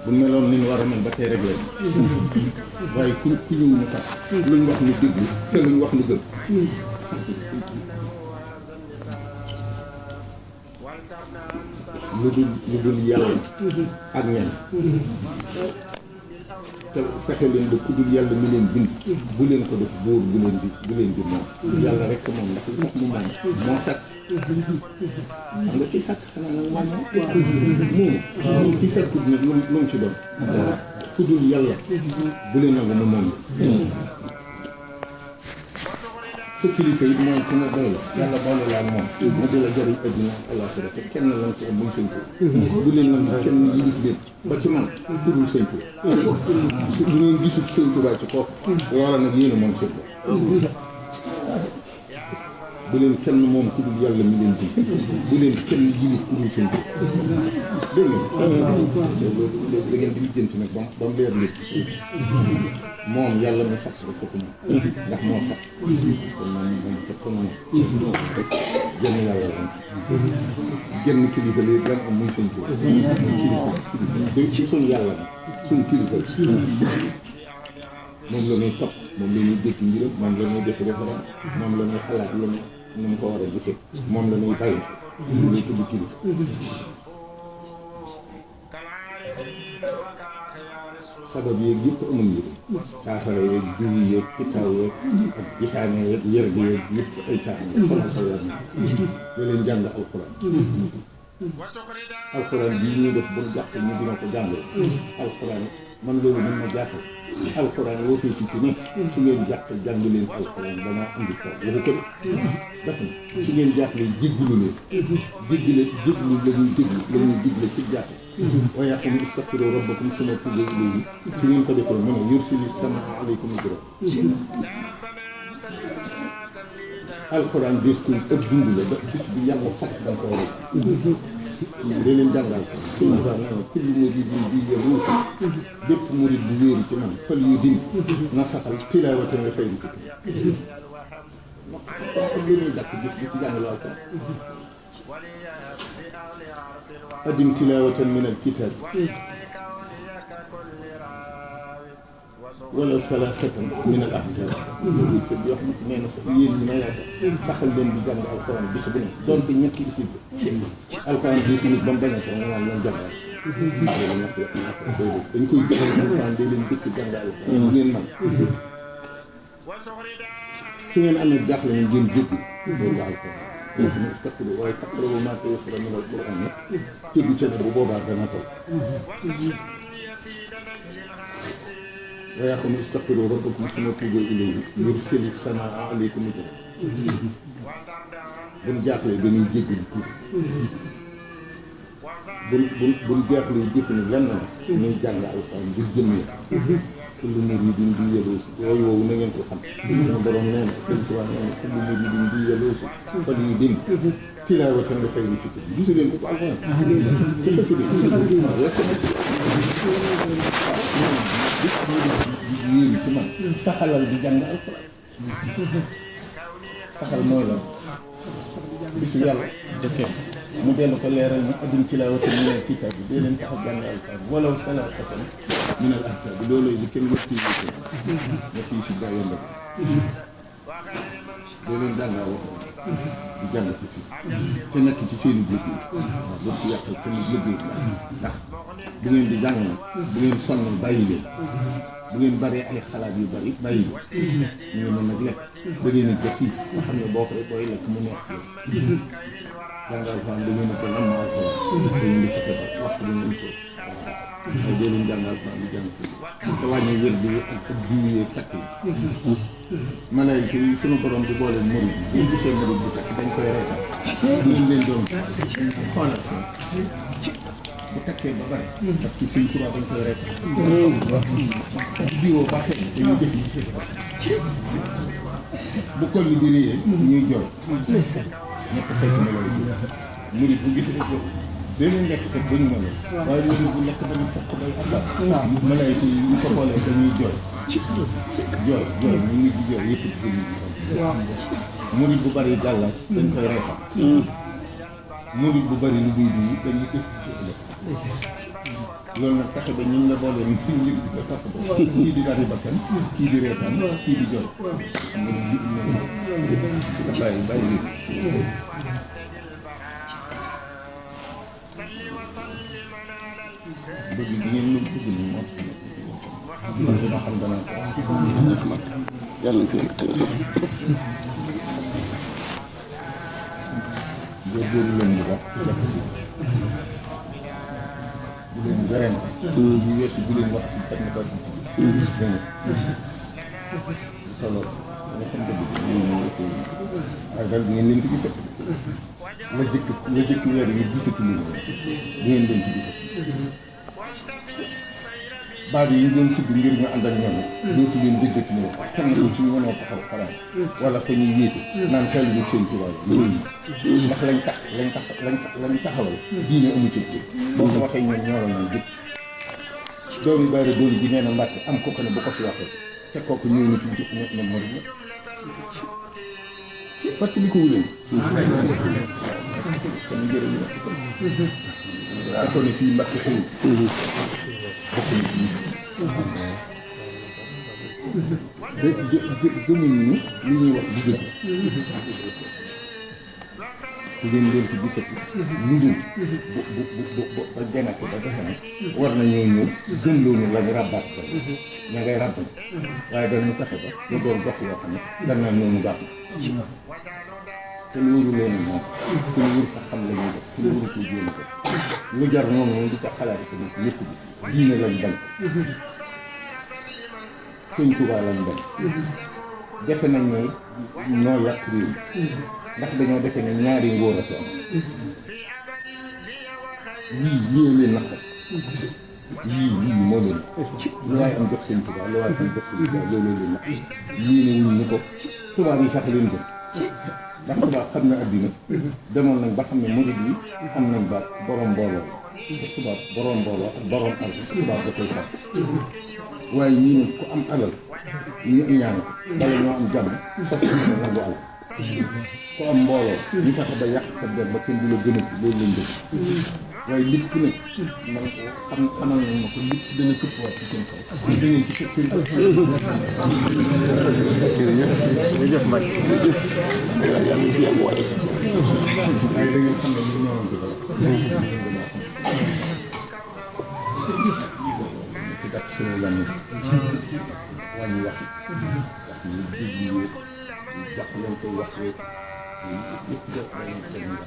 bu meloon ni ñu war a mel ba tey rek lañ waaye ku ñëw ñu kat luñ wax ñu déglu te luñ wax ñu gëm lu dul yàlla ak ñan te fexe leen ba ku dul yàlla mi leen bind bu leen ko def buur bu leen di moom yàlla rek moom ndax li tax mu moom moo sakk xam nga ki sakk xanaa nag moom ki sakk moom ki sakkut nag lu mu ci doon ku dul yàlla bu leen nangu mu moom sa kilifa yi mooy ku nga doy la yàlla boole la ak moom mu di la jëriñ adduna àllaaxira te kenn lañ ci am buñ sëñ ko bu leen nangu kenn yilif leen ba ci man ku dul sëñ ko bu ngeen gisul sëñ Tuubaa ci kooku loola nag yéen a moom sëñ bu leen kenn moom ku dul yàlla mi leen di bu leen kenn yilif ku dul sëñ ko dégg nga da ngeen di lijjanti nag ba mu leer lépp moom yàlla mi sax rek ko moom ndax moo sax kon moom teg ko noonu jënn yàlla la jënn kilifa léegi daan am muy sëñ kilifa ci suñu yàlla na suñu kilifa moom la ñuy topp moom la ñuy dëkk ngiram moom la ñuy def référence moom la ñuy xalaat lu mu ko war a gisee moom la ñuy bàyyi ñu ñuy tudd kilifa sabab yeeg yëpp amul njëriñ saafara yeeg jiw yeeg pitaaw yeeg ak gisaane yeeg yër bi yeeg yëpp ay caaxaan sonal sa weer da leen jàng alxuraan alxuraan bii ñuy def bu jàpp ñu dina ko jàngale alxuraan man loolu mën na jàppal alxuraan woo fee ci ne su ngeen jàpp jàng leen alxuraan danaa indi ko waxu ko def na su ngeen jàppale jéggulu leen jéglu la ñuy déglu la ñuy digle ci jàpp waaye yàqu mu istaghfiru rabbakum summa tuubu ilayhi su ngeen ko defee mu ne yursili samaa aleykum midrara alxuraan bés ko ëpp dund la ba bis bi yàlla sax da nga ko war a day leen jàngal ko suñu baax nee na kullu muridin bi yaruusu bépp murid bu wéeru ci man fal yu din na saxal tilaawatan nga fay di ci kon li ñuy dàq bis bi ci jàng lool ko adim tilaawatan min al-kitaab wala salaasatan min al-ahzaab loolu sëñ bi wax nee na sax yéen ñi ma yaakaar saxal leen di jàng alxuraan bis bu ne doonte ñetti isib alxuraan bi si nit ba mu bañ a ko nga naan leen jàngal dañ koy joxal alxuraan day leen dëkk jàng alxuraan bu ngeen man su ngeen amee jaaxle ne ngeen jéggi loolu alxuraan ñu istaghfiru waaye faqra'u maa tayassara mina al-qur'aan nag tëgg ca ne bu boobaa dana toog waaye xam ne istaghfiru rabbakum summa tuubu ilayhi yursili samaa aleykum midrara buñ jaaxlee dañuy jéggi buñ jaaxlee jëf ni lenn na ñuy jàng alxuraan ngir jëm ya kullu muridin bi yaloosi yooyu woowu na ngeen ko xam sama borom nee na sëñ Tuubaa nee na kullu muridin bi yaloosi fal yu din tilaawatan nga fay di si gisu leen ko ko alxuraan ci xasida waaw lekk na yéen ci man saxalal di jàng alxuraan saxal mooy la bisu yàlla dëkkee mu dellu ko leeral ni adim tilaawatan min al-kitaab bi dee leen saxal jàng alxuraan walaw salaasatan min al-ahzaab bi loolu li kenn ñett yi ñett yi si gaa yomb dee leen jàngaa waxoon di jàng ci si te nekk ci seen i liggéey waaw boo ko yàqal kenn liggéey ndax bu ngeen di jàng nag bu ngeen sonn bàyyi leen bu ngeen baree ay xalaat yu bari bàyyi leen ñu ngi mën nag lekk da ngeen a jëf fii nga xam ne boo koy booy lekk mu neex ci yow jàngal fa am da ngeen a ko am maa ko da ngeen di fexe ba waxtu bi ngeen ko waaye doo leen jàngal fa am di jàng te wàññi wér bi ak jiw yeeg takk yi malaayika yi sunu borom di boole murid bu ñu gisee murid bu takk dañ koy reetal ñu leen doon xoolal bu takkee ba bari ak ci suñu tubaab dañ koy reetal diwoo baaxee dañuy jëf yi gisee ko bu kol yi di réyee ñuy jooy ñett fekk na loolu murid bu gisee dañuy lekk kat ba ñu mën a. waaye loolu bu lekk ba ñu fokk bay attaat. malaayka yi ñu ko xoolee dañuy jooy. jooy ñu ngi di jooy yëpp ci seen murid bu bari gàllaaj dañ koy reexal. murid bu bari lu muy di dañuy ëpp ci ëllëg. loolu nag fexe ba ñu la boole ñu fi ñu di ko topp ko. kii di dari bakkan kii di reetaan kii di jooy. xam nga bàyyi bëgg bi ngeen mën bëgg ni moom dina xam dana ko mag yàlla na fi nekk tëgg góorgóorlu leen bu baax jàpp si bu leen gërëm bu weesu bu leen wax ci kenn ba ci solo nga xam dëgg waaye daal bi ngeen leen ci gisat la jëkk weer yi gisatu leen bu ngeen leen ci gisat baat yi ñu doon tudd ngir ñu ànd ak ñoom dootu leen déggati ñu wax kenn ku ci ñu mënoo taxaw xalaat wala fa ñuy wéete naan xel lu seen tubaab ndax lañ taxawal diine amu ci boo ko waxee ñoom ñooroon nañ jëkk doomi bari doolu ji nee na Mbàkke am ko ne bu ko fi waxee te kooku ñëw na fi jëkk ne mari la fàttali ko wuleen kon jërëjëf ko ne fii Mbàkke xew gëmuñ ñu li ñuy wax du dëgg su ngeen leen ci gisati ñu dul bu ba janate ba defe ne war nañoo ñëw gëm loolu lañu rabbaat ko ña ngay rabb waaye danañ fexe ba ñu doon gox yoo xam ne danaa noonu baax na te lu wóoru leen moom te lu wóor ko xam la ñuy def te lu wóoru ko jéem ko lu jar noonu moom di ko xalaat ko nit lépp bi diine lañ bañ Sëñ Tuubaa lañ bañ defe nañ ne ñoo yàq réew ndax dañoo defe ne ñaari ngóor a fi am lii leen naqar lii moo leen lu waaye am jox Sëñ Tuubaa lu waaye am jox Sëñ Tuubaa loolu leen naqar yéene wuñ ñu ko tubaab yi sax leen gën ndax tubaab xam na addina demoon nañ ba xam ne murid yi am nañ baat borom mbooloo tubaab borom mbooloo ak borom alal tubaab da koy xam waaye ñii ne ku am alal ñu ñaan bala ñoo am jàmm sos na nangu alal ku am mbooloo ñu fexe ba yàq sa der ba kenn du la gënati loolu lañ dëgg waaye lépp ku nekk man xamal nañ ma ko lépp dana këppwaat ci seen kaw da ngeen ci teg seen kaw jërëjëf Mbacke jërëjëf yàlla fi am waay waaye da ngeen xam ne ñu ñëwoon dëgg ci dak suñu lan wàññi wax ñu dégg yi jox leen koy wax lépp lépp jox leen koy wax